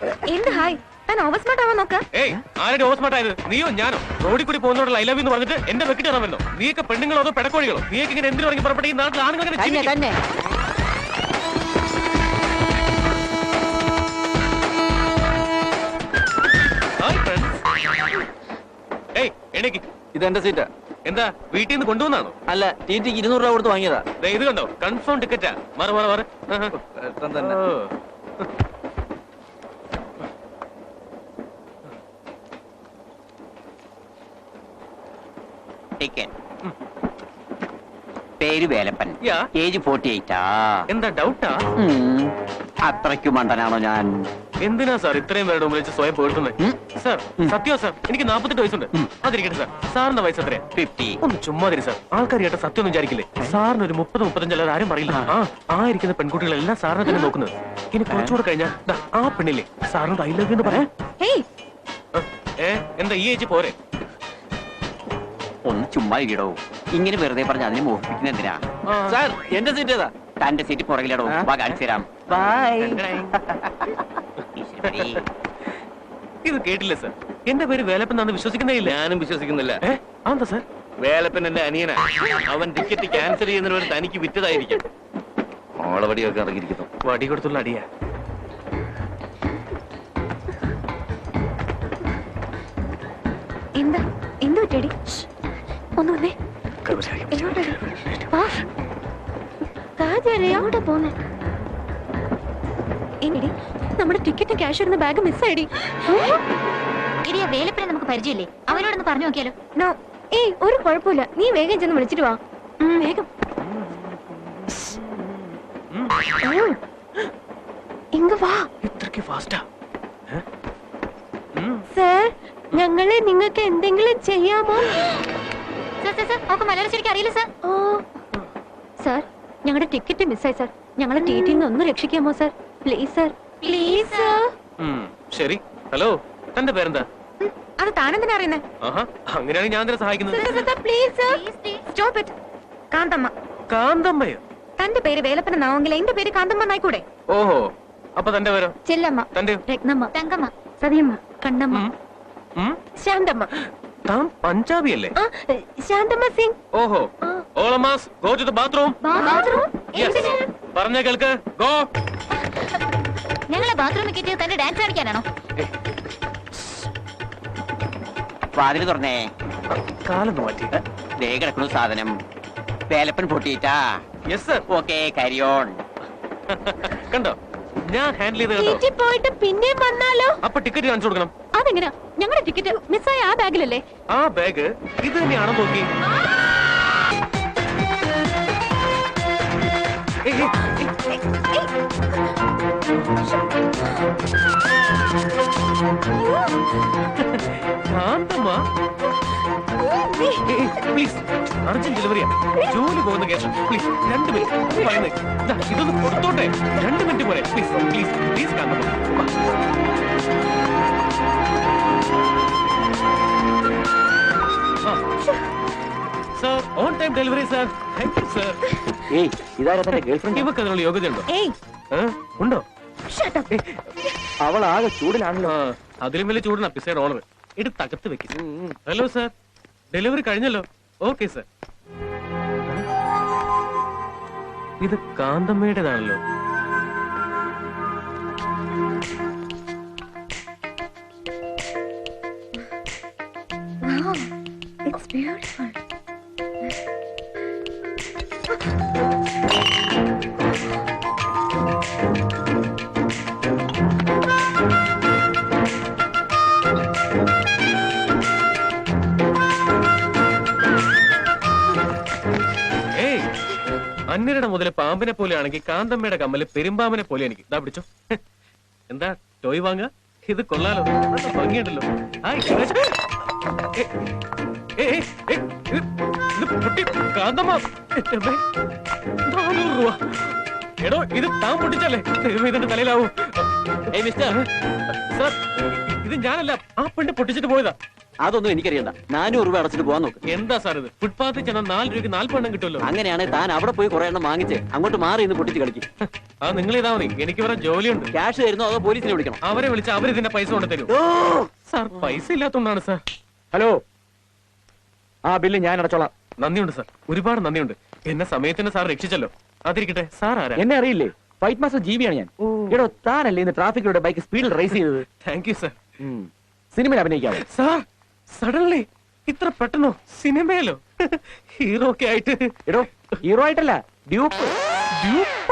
എന്ത് ഹായ് താൻ over smart ആവാൻ നോക്ക. ഏയ് ആരുടെ ഓവർ സ്മാർട്ട് ആയത്? നീയോ ഞാനോ? റോഡിൽ കൂടി പോകുന്നോടുള്ള ഐ ലവ് എന്ന് പറഞ്ഞിട്ട് എന്റെ വെക്കിട്ട് ഇറങ്ങുന്നോ? നീയൊക്കെ പെണ്ണുങ്ങളോ അതോ പെടക്കോഴികളോ? നീയൊക്കെ ഇങ്ങനെ എന്തിനു ഇറങ്ങി പുറപ്പെട്ട ഈ നാട്ടിൽ ആണുങ്ങൾ ഇങ്ങനെ ചിന്തിക്കും. Hi friends. ഏയ് എണീക്ക്. ഇതെന്റെ സീറ്റാ. എന്താ വീട്ടിൽ നിന്ന് കൊണ്ടുവന്നാണോ? അല്ല, ടിടിക്ക് 200 രൂപ കൊടുത്ത് വാങ്ങിയതാ. ദേ ഇത് കണ്ടോ, കൺഫേം ടിക്കറ്റാ. മാറ് മാറ് മാറ്. തന്നെ പേര് വേലപ്പൻ, ഏജ് 48. എന്താ ഡൗട്ടാ? അത്രയ്ക്ക് മണ്ടനാണോ ഞാൻ? എന്തിനാ സാർ ഇത്രയും പേരുടെ മുമ്പിൽ വെച്ച് സ്വയം പേടുത്തുന്നത്? സാർ സത്യോ സാർ, എനിക്ക് 48 വയസ്സുണ്ട്. അതിരിക്കട്ടെ സാർ, സാറിന്റെ വയസ്സ് എത്രയാ? 50. ഒന്ന് ചുമ്മാതിരി സാർ, ആൾക്കാർ കേട്ട സത്യം ഒന്നും വിചാരിക്കില്ലേ? സാറിന് ഒരു 30-35 അല്ലാതെ ആരും പറയില്ല. ആ ഇരിക്കുന്ന പെൺകുട്ടികളെല്ലാം സാറിനെ തന്നെ നോക്കുന്നത്. ഇനി കുറച്ചുകൂടെ കഴിഞ്ഞാ ആ പെണ്ണില്ലേ സാറിനോട് ഐ ലവ് എന്ന് പറയാ. എന്താ ഈ ഏജ് പോരെ? ഒന്ന് ചുമ്മാ ഇടോ, ഇങ്ങനെ വെറുതെ പറഞ്ഞ് അതിനെ മോഹിപ്പിക്കുന്ന എന്തിനാ? സാർ എന്റെ സീറ്റ് ഏതാ? തന്റെ സീറ്റ് പുറകിലിടോ, കാണിച്ചു തരാം. ഇത് കേട്ടില്ലേ സാർ? എന്റെ പേര് വേലപ്പൻ വിശ്വസിക്കുന്നേ ഇല്ല. ഞാനും വിശ്വസിക്കുന്നില്ല. എന്താ സാർ? വേലപ്പൻ എന്റെ അനിയനാ. അവൻ ടിക്കറ്റ് ക്യാൻസൽ ചെയ്യുന്നതിന് തനിക്ക് വിറ്റതായിരിക്കും. ഓളവടിയൊക്കെ ഇറങ്ങിയിരിക്കുന്നു. വടി കൊടുത്തുള്ള അടിയാ. എന്താ എന്ത് പറ്റടി? ഒന്ന് വന്നേ. എങ്ങോട്ടാ പോന്നെ? എടി നമ്മുടെ ടിക്കറ്റും ക്യാഷ് ഇരുന്ന ബാഗ് മിസ്സായിടി. ഇടിയ വേലപ്പിനെ നമുക്ക് പരിചയമില്ലേ? അവനോടൊന്ന് പറഞ്ഞു നോക്കിയാലോ? നോ, ഏയ് ഒരു കുഴപ്പമില്ല. നീ വേഗം ചെന്ന് വിളിച്ചിട്ട് വാ. വേഗം. ഇങ്ങ വാ. ഇത്രക്ക് ഫാസ്റ്റാ? സർ, ഞങ്ങളെ നിങ്ങൾക്ക് എന്തെങ്കിലും ചെയ്യാമോ? അവർക്ക് മലയാളം ശരിക്കും അറിയില്ല സർ. സർ, ഞങ്ങളുടെ ടിക്കറ്റ് മിസ്സായി സർ. ഞങ്ങളെ ടിടിയിൽ നിന്ന് ഒന്ന് രക്ഷിക്കാമോ sir? Please sir, please sir. ശരി. ഹലോ, തന്റെ പേരെന്താ? അത് താനെന്തിനാ അറിയുന്നേ? അങ്ങനെയാണെങ്കിൽ ഞാൻ തന്നെ സഹായിക്കുന്നത്. Please sir, stop it. Kanthamma. കാന്തമ്മയോ? തന്റെ പേര് വേലപ്പനാവെങ്കിൽ എന്റെ പേര് കാന്തമ്മ എന്നായിക്കൂടെ? ഓഹോ, അപ്പൊ തന്റെ പേരോ? ചെല്ലമ്മ, തന്റെ രത്നമ്മ, തങ്കമ്മ, സതിയമ്മ, കണ്ണമ്മ, ശാന്തമ്മ. താൻ പഞ്ചാബി അല്ലേ? ശാന്തമ്മ സിംഗ്. ഓഹോ. ഓളമാസ്, ഗോ ടു ദി ബാത്റൂം. പറഞ്ഞ കേൾക്ക്. ഗോ. ഞങ്ങളെ ബാത്റൂമിൽ കിട്ടിയത് തന്റെ ഡാൻസ് കളിക്കാനാണോ? വാതില് തുറന്നേ. കാലൊന്ന് മാറ്റി. ദേ കിടക്കുന്നു സാധനം. വേലപ്പൻ പൊട്ടിയിട്ടാ. Yes sir. Okay, carry on. കണ്ടോ, ഞാൻ ഹാൻഡിൽ ചെയ്ത് കണ്ടോ? പോയിട്ട് പിന്നെയും വന്നാലോ? അപ്പൊ ടിക്കറ്റ് കാണിച്ചു കൊടുക്കണം. അതെങ്ങനെയാ? ഞങ്ങളുടെ ടിക്കറ്റ് മിസ്സായ ആ ബാഗിലല്ലേ? ആ ബാഗ് ഇത് തന്നെയാണോ നോക്കി? കാന്തമ്മ, പ്ലീസ്, അർജന്റ് ഡെലിവറിയാ. ജോലി പോകുന്ന കേസ്. പ്ലീസ് 2 മിനിറ്റ് പറയുന്നേ. ഇതൊന്ന് കൊടുത്തോട്ടെ. 2 മിനിറ്റ് പോലെ. Please please please Kanthamma. Sir, on time delivery sir. Thank you sir. ഏയ്, ഇതാരാ തന്റെ ഗേൾഫ്രണ്ട്? ഇവക്ക് അതിനുള്ള യോഗ്യതയുണ്ടോ? ഉണ്ടോ? അവൾ ആകെ ചൂടിലാണല്ലോ. അതിലും വലിയ ചൂടാണ് പിസയുടെ ഓണർ. ഇത് തകർത്ത് വെക്കും. ഹലോ സർ, ഡെലിവറി കഴിഞ്ഞല്ലോ. Okay sir. ഇത് കാന്തമ്മയുടേതാണല്ലോ. It's beautiful. ഏയ്, അന്യരുടെ മുതല് പാമ്പിനെ പോലെയാണെങ്കിൽ കാന്തമ്മയുടെ കമ്മല് പെരുമ്പാമ്പിനെ പോലെ എനിക്ക്. ഇതാ പിടിച്ചോ. എന്താ ടോയ് വാങ്ങ? ഇത് കൊള്ളാലോ, ഭംഗിയുണ്ടല്ലോ. കാന്തമ്മ 400 രൂപ. എടോ, ഇത് താൻ പൊട്ടിച്ചല്ലേ? ഇതിന്റെ തലയിലാവൂ. മിസ്റ്റർ സർ, ഇത് ഞാനല്ല, ആ പെണ്ണ് പൊട്ടിച്ചിട്ട് പോയതാ. അതൊന്നും എനിക്കറിയണ്ട 400 രൂപ അടച്ചിട്ട് പോകാൻ നോക്ക്. എന്താ സാർ ഇത്? ഫുട്പാത്തിൽ ചെന്നാൽ 4 രൂപയ്ക്ക് 40 എണ്ണം കിട്ടുമല്ലോ. അങ്ങനെയാണെങ്കിൽ താൻ അവിടെ പോയി കുറെ എണ്ണം വാങ്ങിച്ച് അങ്ങോട്ട് മാറി ഇന്ന് പൊട്ടിച്ച് കളിക്കും. അത് നിങ്ങൾ ഇതാ മതി, എനിക്ക് വേറെ ജോലിയുണ്ട്. ക്യാഷ് തരുന്നോ അതോ പോലീസിനെ വിളിക്കണം? അവരെ വിളിച്ച് അവരിതിന്റെ പൈസ കൊണ്ട് തരും. സാർ പൈസ ഇല്ലാത്തോണ്ടാണ് സാർ. ഹലോ, ആ ബില്ല് ഞാൻ അടച്ചോളാം. നന്ദിയുണ്ട് സാർ, ഒരുപാട് നന്ദിയുണ്ട്. എന്നെ സമയത്തിന് സാർ രക്ഷിച്ചല്ലോ. അതിരിക്കട്ടെ, സാർ ആരാ? എന്നെ അറിയില്ലേ? ഫൈറ്റ് മാസ്റ്റർ ജീവിയാണ് ഞാൻ. എടോ, താനല്ലേ ഇന്ന് ട്രാഫിക്കിലൂടെ ബൈക്ക് സ്പീഡിൽ റേസ് ചെയ്തത്? Thank you sir. സിനിമയിൽ അഭിനയിക്കാവോ? സാർ സഡൻലി ഇത്ര പെട്ടെന്നോ? സിനിമയിലോ? ഹീറോ ഒക്കെ ആയിട്ട്? എടോ, ഹീറോ ആയിട്ടല്ല, ഡ്യൂപ്പ്.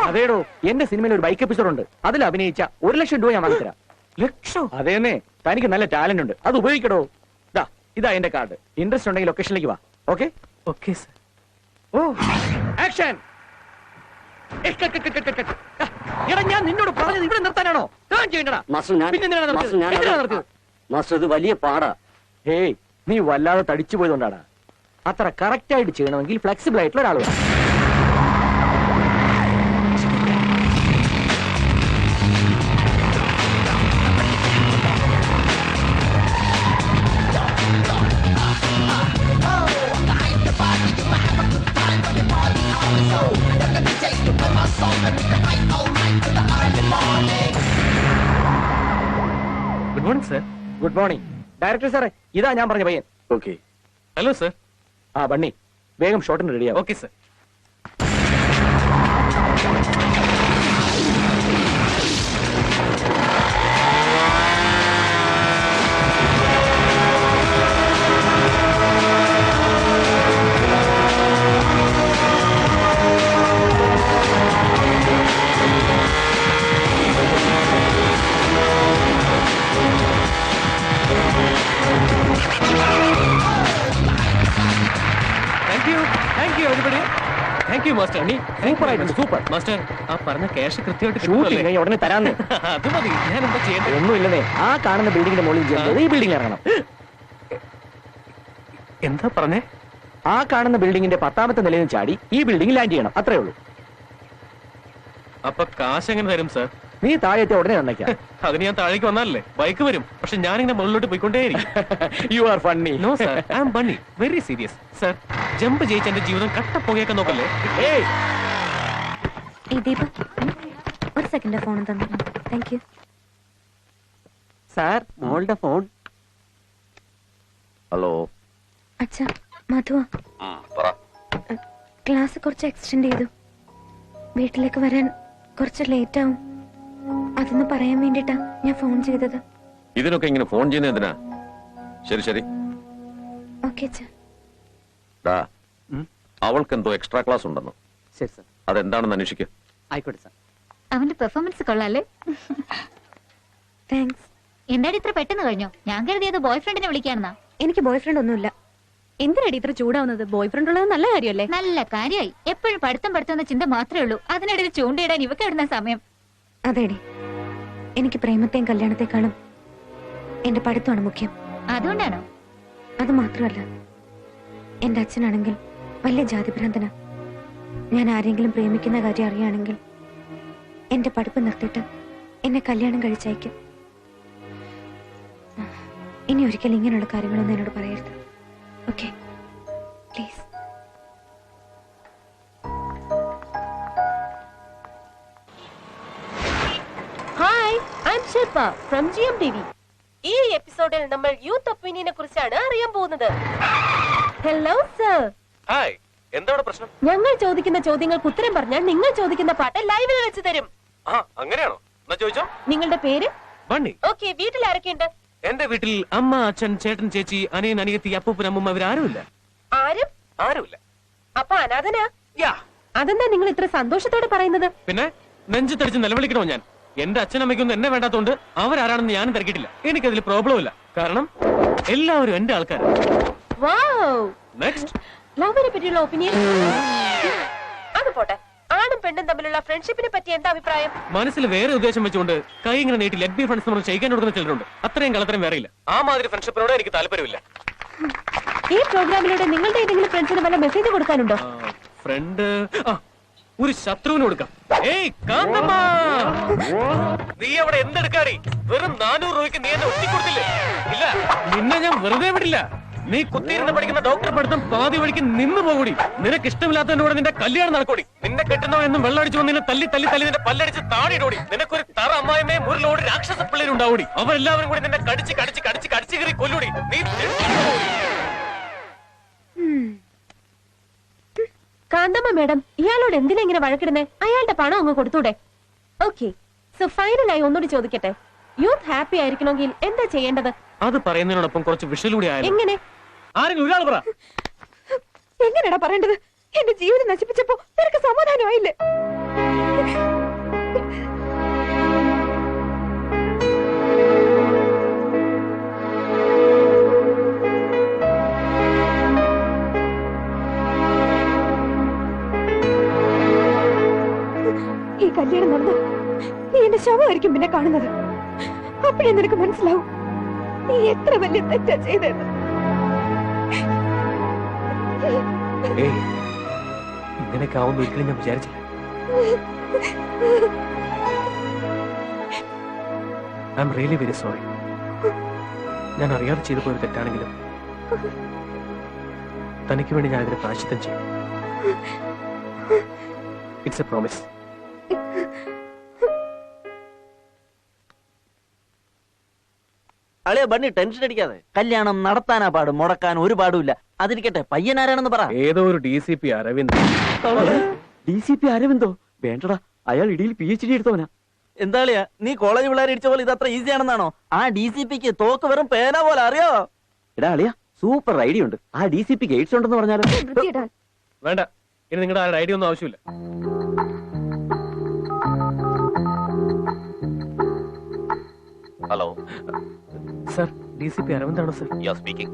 അതേടോ, എന്റെ സിനിമയിൽ ഒരു ബൈക്ക് എപ്പിസോഡ് ഉണ്ട്. അതിൽ അഭിനയിച്ച 1 ലക്ഷം രൂപ ഞാൻ വാങ്ങിത്തരാം. ലക്ഷം? അതേന്നെ, തനിക്ക് നല്ല ടാലന്റ് ഉണ്ട്, അത് ഉപയോഗിക്കടോ. ഇതാ എന്റെ കാർഡ്. ഇൻട്രസ്റ്റ് ഉണ്ടെങ്കിൽ ലൊക്കേഷനിലേക്ക് വാ. Okay okay sir. ഓ, ആക്ഷൻ! എടാ, ഞാൻ നിന്നോട് പറഞ്ഞത് ഇവിടെ നിർത്താനാണോ? താൻ ചെയ്യണ്ടടാ. മാസ്റ്റർ ഇത് വലിയ പാടാ. ഹേയ്, നീ വല്ലാതെ തടിച്ചു പോയതുകൊണ്ടാടാ. അത്ര കറക്റ്റ് ആയിട്ട് ചെയ്യണമെങ്കിൽ ഫ്ലെക്സിബിൾ ആയിട്ടുള്ള ഒരാൾ വേണം. Good morning sir. Good morning director സാറേ, ഇതാ ഞാൻ പറഞ്ഞ പയ്യൻ. ഓക്കെ. Hello sir. ആ ബണ്ണി, വേഗം ഷോട്ടിന് റെഡിയാവും. Okay sir. Thank you everybody. Thank you master. Super ആയിട്ടുണ്ട്, സൂപ്പർ. മാസ്റ്റർ, ആ പറഞ്ഞ ക്യാഷ് കൃത്യമായിട്ട് ഷൂട്ടിംഗ് കിട്ടുമല്ലേ? കഴിഞ്ഞ ഉടനെ തരാന്ന്. അത് മതി. ഞാൻ എന്താ ചെയ്യേണ്ടത്? ഒന്നുമില്ലെന്നേ, ആ കാണുന്ന ബിൽഡിങ്ങിന്റെ മുകളിൽ ചെയ്യുന്നത് ഈ ബിൽഡിംഗ് ഇറങ്ങണം. എന്താ പറഞ്ഞേ? ആ കാണുന്ന ബിൽഡിങ്ങിന്റെ 10ാമത്തെ നിലയിൽ നിന്ന് ചാടി ഈ ബിൽഡിംഗ് ലാൻഡ് ചെയ്യണം, അത്രേ ഉള്ളൂ. അപ്പൊ കാശ് എങ്ങനെ തരും സാർ? നീ താഴത്തെ ഉടനെ നന്നയ്ക്കാം. അതിന് ഞാൻ താഴേക്ക് വന്നാലല്ലേ? ബൈക്ക് വരും, പക്ഷെ ഞാനിങ്ങനെ മുകളിലോട്ട് പോയിക്കൊണ്ടേയിരിക്കും. You are funny. No sir, I am Bunny, very serious. Sir, jump ജയിച്ച് എന്റെ ജീവിതം കട്ട പുകയൊക്കെ നോക്കല്ലേ? ദീപ, ഒരു സെക്കൻഡ് ഫോൺ തന്നെ. താങ്ക് യു സാർ, മോളുടെ ഫോൺ. ഹലോ. അച്ഛാ, മധുവ. ക്ലാസ് കുറച്ച് എക്സ്റ്റെൻഡ് ചെയ്തു. വീട്ടിലേക്ക് വരാൻ കുറച്ച് ലേറ്റ് ആവും. അതൊന്ന് പറയാൻ വേണ്ടിട്ടാ ഞാൻ ഫോൺ ചെയ്തത്. ഇതിനൊക്കെ ഇങ്ങനെ ഫോൺ ചെയ്യുന്ന എന്തിനാ? ശരി ശരി. ഓക്കെ അച്ഛാ. അവൾക്ക് എന്തോ എക്സ്ട്രാ ക്ലാസ് ഉണ്ടെന്നോ? ശരി സാർ. അതെന്താണെന്ന് അന്വേഷിക്കുക. ആയിക്കോട്ടെ സാർ. അവന്റെ പെർഫോമൻസ് കൊള്ളാല്ലേ? താങ്ക്സ്. എന്താടി ഇത്ര പെട്ടെന്ന് കഴിഞ്ഞോ? ഞാൻ കരുതിയത് ബോയ് ഫ്രണ്ടിനെ വിളിക്കാണെന്നാ. എനിക്ക് ബോയ് ഫ്രണ്ട് ഒന്നുമില്ല. എന്തിനടി ഇത്ര ചൂടാവുന്നത്? ബോയ് ഫ്രണ്ട് ഉള്ളത് നല്ല കാര്യമല്ലേ? നല്ല കാര്യമായി. എപ്പോഴും പഠിത്തം എന്ന ചിന്ത മാത്രമേ ഉള്ളൂ. അതിനിടയിൽ ചൂണ്ടയിടാൻ ഇവക്ക് ഇടുന്ന സമയം. അതേടി, എനിക്ക് പ്രേമത്തെയും കല്യാണത്തെക്കാളും എന്റെ പഠിത്തമാണ് മുഖ്യം. അതുകൊണ്ടാണോ? അത് മാത്രമല്ല, എന്റെ അച്ഛനാണെങ്കിൽ വലിയ ജാതിഭ്രാന്തനാ. ഞാൻ ആരെങ്കിലും പ്രേമിക്കുന്ന കാര്യം അറിയുകയാണെങ്കിൽ എന്റെ പഠിപ്പ് നിർത്തിയിട്ട് എന്നെ കല്യാണം കഴിച്ചയക്കും. ഇനി ഒരിക്കലും ഇങ്ങനെയുള്ള കാര്യങ്ങളൊന്നും എന്നോട് പറയരുത്. Okay, please. Hi, I am Shilpa from GMTV. ഈ എപ്പിസോഡിൽ നമ്മൾ യൂത്ത് ഒപ്പീനിയനെ കുറിച്ചാണ് അറിയാൻ പോകുന്നത്. Hello sir. ഹായ്, എന്താണ് പ്രശ്നം? ഞങ്ങൾ ചോദിക്കുന്ന ചോദ്യങ്ങൾക്ക് ഉത്തരം പറഞ്ഞാൽ നിങ്ങൾ ചോദിക്കുന്ന പാട്ട് ലൈവിൽ വെച്ച് തരും. ആ, അങ്ങനെയാണോ? എന്നാ ചോദിച്ചോ. നിങ്ങളുടെ പേര്? ബണ്ണി. ഓക്കെ, വീട്ടിൽ ആരൊക്കെയുണ്ട്? എന്റെ വീട്ടിൽ അമ്മ, അച്ഛൻ, ചേട്ടൻ, ചേച്ചി, അനിയൻ, അനിയത്തി, അപ്പൂപ്പൻ, അമ്മൂമ്മ, ഇവരാരുമില്ല. ആരുമില്ല. അപ്പൊ അനാഥനാ? യാ. അതെന്താ നിങ്ങൾ ഇത്ര സന്തോഷത്തോടെ പറയുന്നത്? പിന്നെ നെഞ്ചത്തടിച്ച് നിലവിളിക്കണോ ഞാൻ? എന്റെ അച്ഛനമ്മയ്ക്കൊന്നും എന്നെ വേണ്ടാത്തോണ്ട് അവരാരാണെന്ന് ഞാനും തിരക്കിട്ടില്ല. എനിക്കതിൽ പ്രോബ്ലം ഇല്ല, കാരണം എല്ലാവരും എന്റെ ആൾക്കാരാണ്. വാവ്. നെക്സ്റ്റ്, ലവിനെ പറ്റിയുള്ള ഒപ്പീനിയൻ അത് പോട്ടെ. ആണും പെണ്ണും തമ്മിലുള്ള ഫ്രണ്ട്ഷിപ്പിനെ പറ്റി എന്താ അഭിപ്രായം? മനസ്സിൽ വേറെ ഉദ്ദേശം വെച്ചുകൊണ്ട് കൈ ഇങ്ങനെ നീട്ടി ലെറ്റ് ബി ഫ്രണ്ട്സ് നമ്മൾ ചെയ്യിക്കാൻ കൊടുക്കുന്ന ചിലരുണ്ട്. അത്രയും കളത്തരം വേറെ ഇല്ല. ആ മാതിരി ഫ്രണ്ട്ഷിപ്പിനോട് എനിക്ക് താല്പര്യമില്ല. ഈ പ്രോഗ്രാമിലൂടെ നിങ്ങളുടെ ഏതെങ്കിലും ഫ്രണ്ട്സിന് വല്ല മെസ്സേജ് കൊടുക്കാനുണ്ടോ? ഫ്രണ്ട് ഒരു ശത്രുവിന് കൊടുക്കാം. ഏയ് കാന്തമ്മ, നീ അവിടെ എന്തെടുക്കാടി? വെറും 400 രൂപയ്ക്ക് നീ എന്നെ ഒറ്റിക്കൊടുത്തില്ലേ? ഇല്ല, നിന്നെ നിന്നെ ഞാൻ വെറുതെ വിടില്ല. നീ കുത്തിയിരുന്ന് പഠിക്കുന്ന ഡോക്ടർ പഠിത്തം പാതി വഴിക്ക് നിന്ന് പോകൂടി. നിനക്ക് ഇഷ്ടമില്ലാത്തതിനോട് നിന്റെ കല്യാണം നടക്കൂടി. നിന്നെ കെട്ടുന്നവനെന്നും വെള്ളടിച്ചു വന്ന് നിന്നെ തല്ലി തല്ലി തല്ലി നിന്റെ പല്ലടിച്ച് താടിയിടോടി. നിനക്കൊരു തറ അമ്മായിമേ മുറിലോട് രാക്ഷസ പിള്ളേരുണ്ടാവൂടി. അവരെല്ലാവരും കൂടി നിന്നെ കടിച്ച് കടിച്ച് കടിച്ച് കടിച്ച് കയറി കൊല്ലൂടി. നീ കാന്തമ്മ മേഡം, ഇയാളോട് എന്തിനാ ഇങ്ങനെ വഴക്കിടുന്നേ? അയാളുടെ പണം അങ്ങ് കൊടുത്തൂടെ? ഓക്കെ, സോ ഫൈനലായി ഒന്നുകൂടി ചോദിക്കട്ടെ, യൂത്ത് ഹാപ്പി ആയിരിക്കണമെങ്കിൽ എന്താ ചെയ്യേണ്ടത്? അത് പറയുന്നതിനോടൊപ്പം കുറച്ച് വിഷലൂടെ ആയാലും. എങ്ങനെ? ആരെങ്കിലും ഒരാൾ പറ. എങ്ങനെയാടാ പറയേണ്ടത്? എന്റെ ജീവിതം നശിപ്പിച്ചപ്പോ നിനക്ക് സമാധാനമായില്ലേ? ഈ കല്യാണം നടന്ന നീ എന്റെ ശവമായിരിക്കും പിന്നെ കാണുന്നത്. അപ്പോഴേ നിനക്ക് മനസ്സിലാവും നീ എത്ര വലിയ തെറ്റാ ചെയ്തത്. ഇങ്ങനെയൊക്കെ ആവുന്ന ഒരിക്കലും ഞാൻ വിചാരിച്ചില്ല. I am really very sorry. ഞാൻ അറിയാതെ ചെയ്തു പോയൊരു തെറ്റാണെങ്കിലും തനിക്ക് വേണ്ടി ഞാൻ ഇതിന് പ്രായശ്ചിത്തം ചെയ്യും. It's A promise. അളിയ ബണ്ണി ടെൻഷൻ അടിക്കാതെ. കല്യാണം നടത്താനാ പാട്, മുടക്കാൻ ഒരു പാടുമില്ല. അതിരിക്കട്ടെ, പയ്യനാരാണെന്ന് പറ. ഏതോ ഒരു DCP അരവിന്ദ്. DCP അരവിന്ദോ? വേണ്ടടാ, അയാൾ ഇടിയിൽ PhD എടുത്തവനാ. എന്താ അളിയ, നീ കോളേജ് പിള്ളേർ ഇടിച്ച പോലെ ഇതത്ര ഈസി ആണെന്നാണോ? ആ DCPക്ക് തോക്ക് വെറും പേന പോലെ അറിയോ? എടാ അളിയ, സൂപ്പർ ഐഡിയ ഉണ്ട്. ആ DCPക്ക് എയ്ഡ്സ് ഉണ്ടെന്ന് പറഞ്ഞാലും. വേണ്ട, ഇനി നിങ്ങളുടെ ആരുടെ ഐഡിയ ഒന്നും ആവശ്യമില്ല. ഹലോ സർ, DCP അരവിന്ദാണോ sir? You are speaking.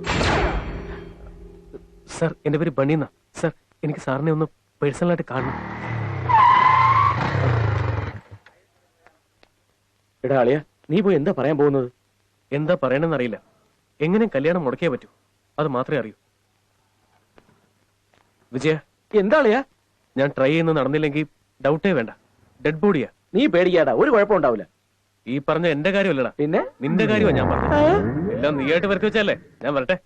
Sir, എന്റെ പേര് ബണ്ണീന്ന. സർ, എനിക്ക് സാറിനെ ഒന്ന് പേഴ്സണലായിട്ട് കാണണം. എടാ അളിയ, നീ പോയി എന്താ പറയാൻ പോകുന്നത്? എന്താ പറയണമെന്ന് അറിയില്ല. എങ്ങനെ കല്യാണം മുടക്കിയേ പറ്റൂ, അത് മാത്രമേ അറിയൂ. വിജയ, എന്താ അളിയ? ഞാൻ ട്രൈ ചെയ്യുന്നത് നടന്നില്ലെങ്കിൽ ഡൗട്ടേ വേണ്ട, ഡെഡ് ബോഡിയാ. നീ പേടിക്കാടാ, ഒരു കുഴപ്പം ഉണ്ടാവില്ല. ഈ പറഞ്ഞ എന്റെ കാര്യമല്ലടാ, പിന്നെ നിന്റെ കാര്യമാണ് ഞാൻ പറഞ്ഞത്. എല്ലാം നീയായിട്ട് വരക്ക് വെച്ചല്ലേ. ഞാൻ വരട്ടെ.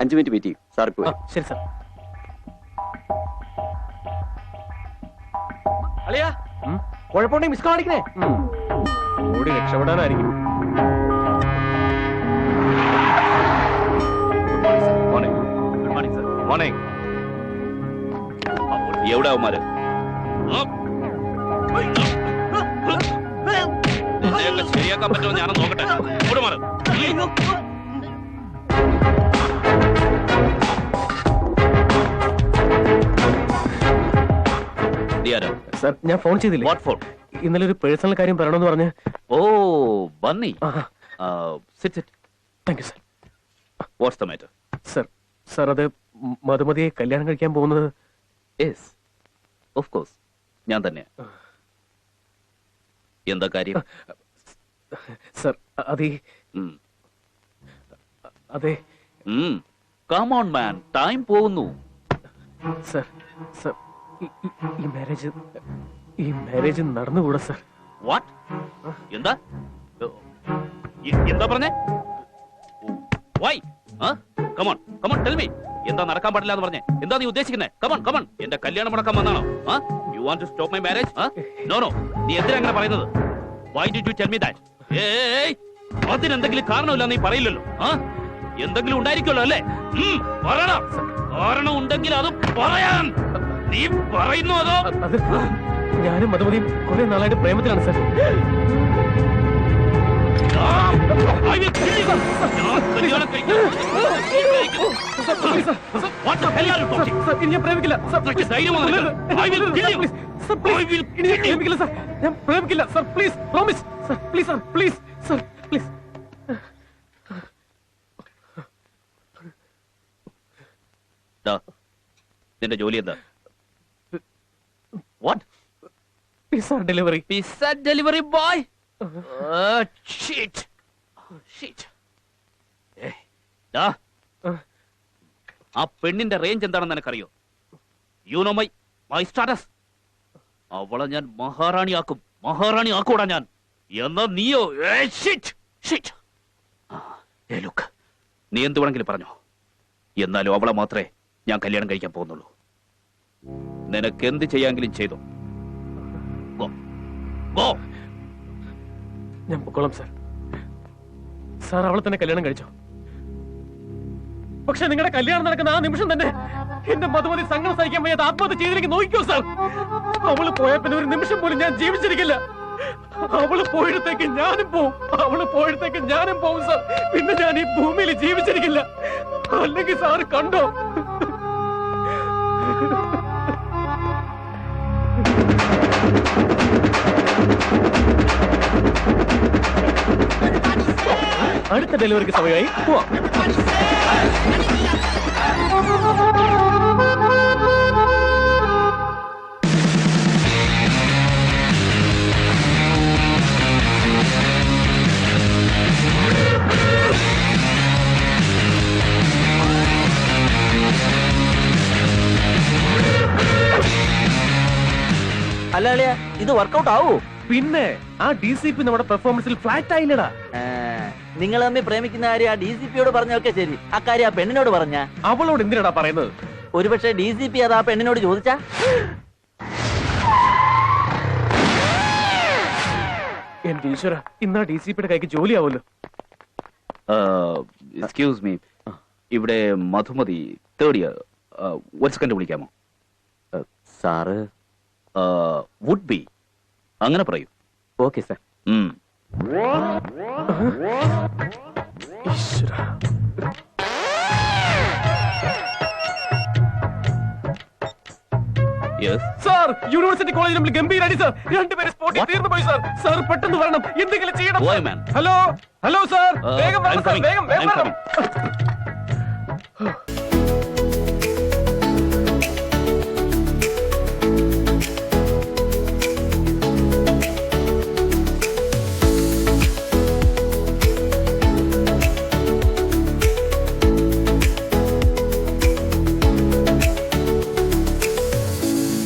അഞ്ചു മിനിറ്റ് വെയിറ്റ് ചെയ്യും. സാർ ശരി സാർ. അളിയ, കുഴപ്പമുണ്ടെങ്കിൽ മിസ് കാണിക്കണേ. ഓടി രക്ഷപ്പെടാനായിരിക്കും. Good morning sir. മോർണിംഗ്. എവിടെ അവന്മാര്? ശരിയാക്കാൻ പറ്റുമോ ഞാനും നോക്കട്ടെ. ഇവിടെ മാറ്. സാർ, ഞാൻ ഫോൺ ചെയ്തില്ലേ? What phone? ഇന്നലെ ഒരു പേഴ്സണൽ കാര്യം പറയണമെന്ന് പറഞ്ഞ്. ഓ Bunny. Sit sit. Thank you sir. What's the matter? Sir, sir, അത് മധുമതിയെ കല്യാണം കഴിക്കാൻ പോകുന്നത്. യെസ്, ഓഫ് കോഴ്സ്, ഞാൻ തന്നെ. എന്താ കാര്യം? സർ, അതെ. കം ഓൺ മാൻ, ടൈം പോകുന്നു. സർ, സർ, ഈ മാരേജ് നടന്നുകൂടാ സർ. വാട്ട്? എന്താ എന്താ പറഞ്ഞേ? Why? Come on come on tell me. എന്താ നടക്കാൻ പാടില്ല എന്ന് പറഞ്ഞേ? എന്താ നീ ഉദ്ദേശിക്കുന്നത്? Come on come on. എന്റെ കല്യാണം മുടക്കാൻ വന്നാണോ? You want to stop my marriage? No no. നീ എന്തിനാ അങ്ങനെ പറയുന്നത്? Why did you tell me that? ഏയ്, അതിനെന്തെങ്കിലും കാരണമില്ല നീ പറയില്ലല്ലോ. എന്തെങ്കിലും ഉണ്ടായിരിക്കുമല്ലോ അല്ലേ? പറയണം. കാരണം ഉണ്ടെങ്കിൽ അത് പറയാൻ നീ പറയുന്നു. അതോ ഞാനും മധുമതിയും കുറെ നാളായിട്ട് പ്രേമത്തിലാണ് സർ. ഞാൻ പ്രേമിക്കില്ല sir. Please promise sir. Please sir, please sir, please. നിന്റെ ജോലി എന്താ? What? Pizza delivery. Pizza delivery boy? ആ പെണ്ണിന്റെ റേഞ്ച് എന്താണെന്ന് എനിക്കറിയോ? You know my status. അവളെ ഞാൻ മഹാറാണി ആക്കും. മഹാറാണി ആക്കൂടാ ഞാൻ. എന്നാ നീയോ? ലുക്ക്, നീ എന്ത് വേണമെങ്കിലും പറഞ്ഞോ, എന്നാലും അവളെ മാത്രമേ ഞാൻ കല്യാണം കഴിക്കാൻ പോകുന്നുള്ളൂ. നിനക്ക് എന്ത് ചെയ്യാമെങ്കിലും ചെയ്തോ. ഞാൻ പൊക്കോളാം സാർ. സാർ അവളെ തന്നെ കല്യാണം കഴിച്ചോ. പക്ഷെ നിങ്ങളുടെ കല്യാണം നടക്കുന്ന ആ നിമിഷം തന്നെ എന്റെ മധുമതി സങ്കടം സഹിക്കാൻ വയ്യാതെ ആത്മഹത്യ ചെയ്തിലേക്ക് നോക്കിക്കോ സാർ. അവള് പോയ പിന്നെ ഒരു നിമിഷം പോലും ഞാൻ ജീവിച്ചിരിക്കില്ല. അവള് പോയിടത്തേക്ക് ഞാനും പോവും. അവള് പോയിടത്തേക്ക് ഞാനും പോവും സാർ. പിന്നെ ഞാൻ ഈ ഭൂമിയിൽ ജീവിച്ചിരിക്കില്ല. അല്ലെങ്കിൽ സാറ് കണ്ടോ? അടുത്ത ഡെലിവറിക്ക് സമയമായി. പോവാം. അല്ല അളിയ, ഇത് വർക്കൗട്ട് ആവൂ? പിന്നെ ആ DCP നമ്മുടെ പെർഫോമൻസിൽ ഫ്ലാറ്റ് ആയില്ലടാ. നിങ്ങൾ തമ്മിൽ പ്രേമിക്കുന്ന കാര്യം ആ DCPയോട് പറഞ്ഞൊക്കെ ശരി, ആ കാര്യം ആ പെണ്ണിനോട് പറഞ്ഞ? അവളോട് എന്തിനാടാ പറയുന്നത്? ഒരുപക്ഷെ DCP അത് ആ പെണ്ണിനോട് ചോദിച്ചാ? എന്റെ ഈശ്വര, ഇന്നാ DCPയുടെ കൈക്ക് ജോലിയാവുമല്ലോ. എക്സ്ക്യൂസ് മീ, ഇവിടെ മധുമതി തേർഡ് ഇയർ, ഒരു സെക്കൻഡ് വിളിക്കാമോ? സാറ് വുഡ് ബി, അങ്ങനെ പറയൂ. Okay sir. ഈശ്വര. സാർ, യൂണിവേഴ്സിറ്റി കോളേജിൽ നമ്മൾ ഗംഭീരടി സാർ. രണ്ടുപേരും സ്പോട്ടിൽ തീർന്നു പോയി സാർ. സാർ പെട്ടെന്ന് വരണം, എന്തെങ്കിലും ചെയ്യണം. ഹലോ ഹലോ സാർ, വേഗം വരണം സാർ, വേഗം വേഗം വരണം.